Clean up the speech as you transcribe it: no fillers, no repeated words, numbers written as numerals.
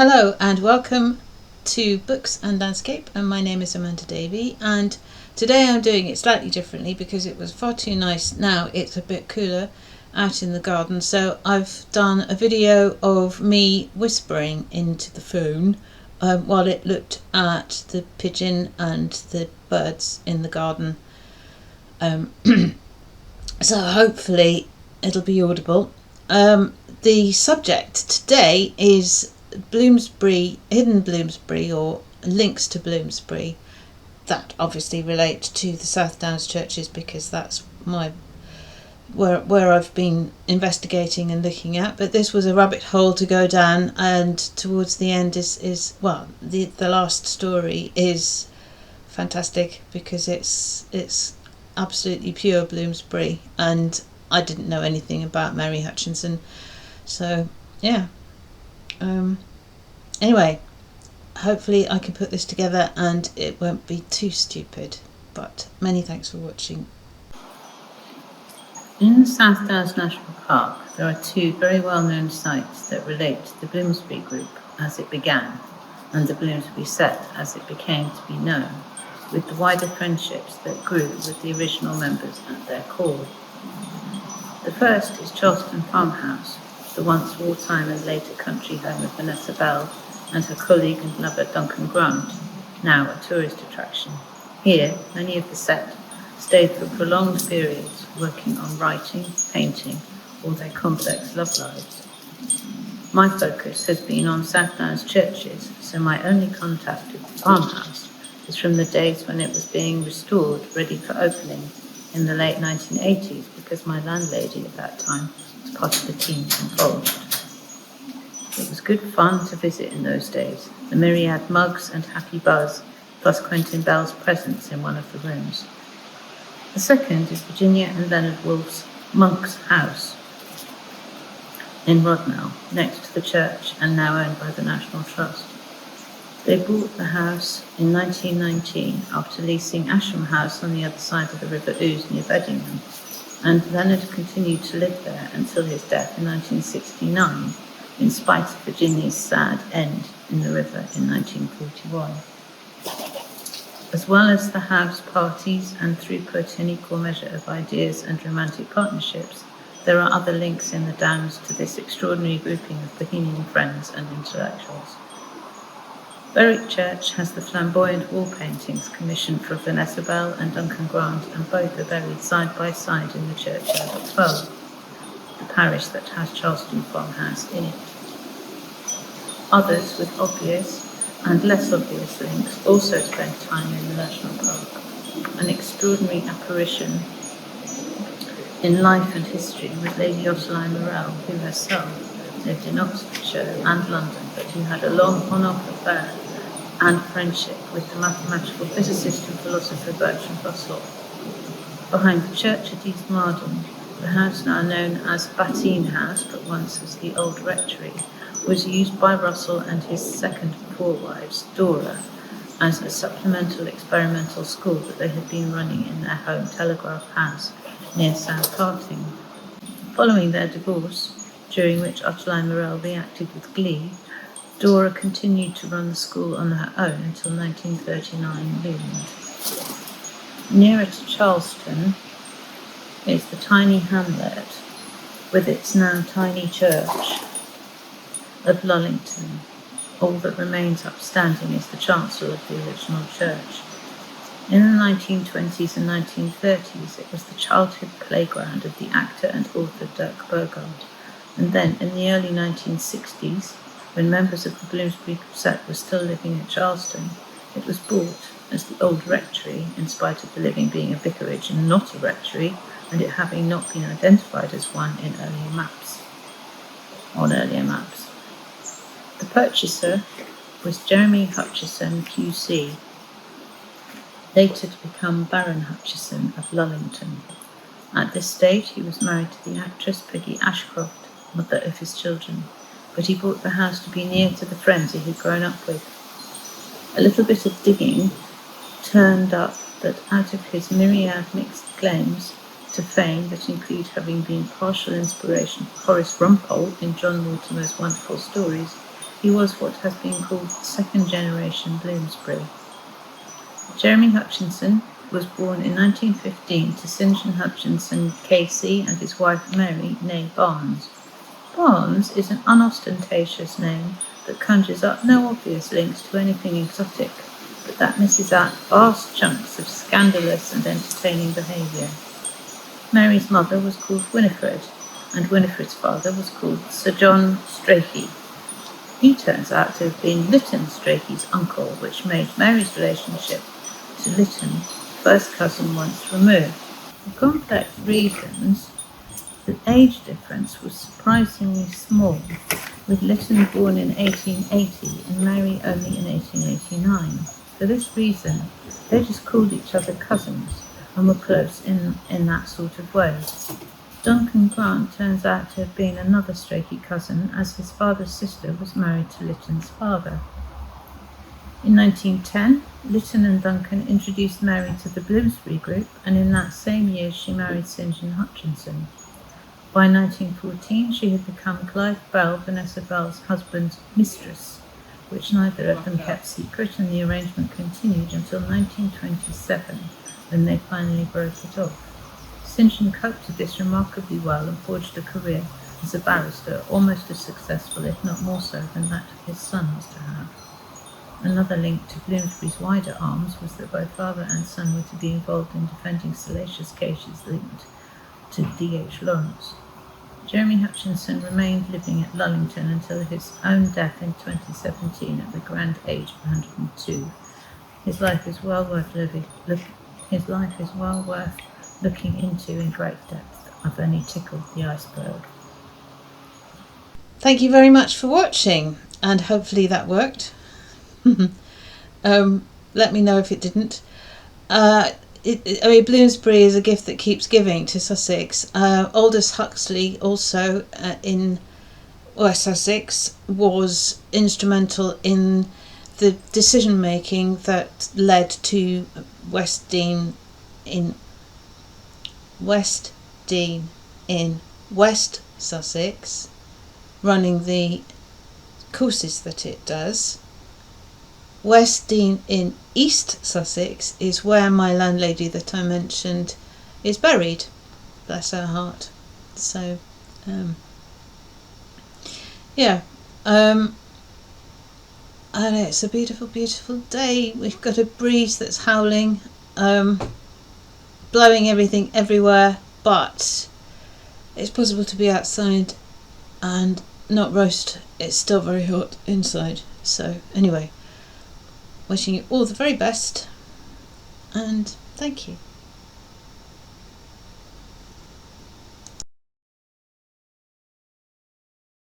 Hello and welcome to Books and Landscape, and my name is Amanda Davey, and today I'm doing it slightly differently because it was far too nice. Now it's a bit cooler out in the garden, so I've done a video of me whispering into the phone while it looked at the pigeon and the birds in the garden. So hopefully it'll be audible. The subject today is Bloomsbury, hidden Bloomsbury, or links to Bloomsbury that obviously relate to the South Downs churches, because that's where I've been investigating and looking at. But this was a rabbit hole to go down, and towards the end is the last story is fantastic because it's absolutely pure Bloomsbury, and I didn't know anything about Mary Hutchinson, so yeah. Anyway, hopefully I can put this together and it won't be too stupid, but many thanks for watching. In the South Downs National Park, there are two very well-known sites that relate to the Bloomsbury Group as it began, and the Bloomsbury Set as it became to be known, with the wider friendships that grew with the original members at their core. The first is Charleston Farmhouse, the once wartime and later country home of Vanessa Bell and her colleague and lover Duncan Grant, now a tourist attraction. Here, many of the set stayed for prolonged periods, working on writing, painting, or their complex love lives. My focus has been on South Downs churches, so my only contact with the farmhouse is from the days when it was being restored, ready for opening in the late 1980s, because my landlady at that time was part of the team involved. It was good fun to visit in those days, the myriad mugs and happy buzz, plus Quentin Bell's presence in one of the rooms. The second is Virginia and Leonard Woolf's Monk's House in Rodnell, next to the church and now owned by the National Trust. They bought the house in 1919 after leasing Asham House on the other side of the River Ouse near Beddingham, and Leonard continued to live there until his death in 1969, in spite of Virginia's sad end in the river in 1941. As well as the house parties and throughput in equal measure of ideas and romantic partnerships, there are other links in the Downs to this extraordinary grouping of bohemian friends and intellectuals. Berwick Church has the flamboyant wall paintings commissioned for Vanessa Bell and Duncan Grant, and both are buried side by side in the churchyard at Tull, the parish that has Charleston Farmhouse in it. Others with obvious and less obvious links also spend time in the National Park. An extraordinary apparition in life and history was Lady Ottoline Morell, who herself lived in Oxfordshire and London, but who had a long on-off affair and friendship with the mathematical physicist and philosopher Bertrand Russell. Behind the church at East Marden, the house now known as Battine House, but once as the Old Rectory, was used by Russell and his second of four wives, Dora, as a supplemental experimental school that they had been running in their home Telegraph House near South Harting. Following their divorce, during which Ottoline Morell reacted with glee, Dora continued to run the school on her own until 1939 loomed. Nearer to Charleston is the tiny hamlet, with its now tiny church, of Lullington. All that remains upstanding is the chancel of the original church. In the 1920s and 1930s, it was the childhood playground of the actor and author Dirk Burgard, and then in the early 1960s, when members of the Bloomsbury Set were still living at Charleston, it was bought as the Old Rectory, in spite of the living being a vicarage and not a rectory, and it having not been identified as one in earlier maps. The purchaser was Jeremy Hutchinson KC, later to become Baron Hutchinson of Lullington. At this stage, he was married to the actress Peggy Ashcroft, mother of his children, but he bought the house to be near to the friends he had grown up with. A little bit of digging turned up that out of his myriad mixed claims to fame that include having been partial inspiration for Horace Rumpole in John Mortimer's wonderful stories, He was what has been called second generation Bloomsbury. Jeremy Hutchinson was born in 1915 to St John Hutchinson KC and his wife Mary, née Barnes. Barnes is an unostentatious name that conjures up no obvious links to anything exotic, but that misses out vast chunks of scandalous and entertaining behaviour. Mary's mother was called Winifred, and Winifred's father was called Sir John Strachey. He turns out to have been Lytton Strachey's uncle, which made Mary's relationship to Lytton first cousin once removed. For complex reasons, the age difference was surprisingly small, with Lytton born in 1880 and Mary only in 1889. For this reason, they just called each other cousins and were close in that sort of way. Duncan Grant turns out to have been another Strachey cousin, as his father's sister was married to Lytton's father. In 1910, Lytton and Duncan introduced Mary to the Bloomsbury Group, and in that same year she married St John Hutchinson. By 1914, she had become Clive Bell, Vanessa Bell's husband's mistress, which neither of them kept secret, and the arrangement continued until 1927, when they finally broke it off. St John coped with this remarkably well and forged a career as a barrister, almost as successful, if not more so, than that of his son was to have. Another link to Bloomsbury's wider arms was that both father and son were to be involved in defending salacious cases linked to D.H. Lawrence. Jeremy Hutchinson remained living at Lullington until his own death in 2017 at the grand age of 102. His life is well worth looking into in great depth. I've only tickled the iceberg. Thank you very much for watching, and hopefully that worked. Let me know if it didn't. Bloomsbury is a gift that keeps giving to Sussex. Aldous Huxley, also in West Sussex, was instrumental in the decision making that led to West Dean in West Sussex running the courses that it does. West Dean in East Sussex is where my landlady that I mentioned is buried, bless her heart. So and it's a beautiful, beautiful day. We've got a breeze that's howling, blowing everything everywhere, but it's possible to be outside and not roast. It's still very hot inside. So anyway, wishing you all the very best, and thank you.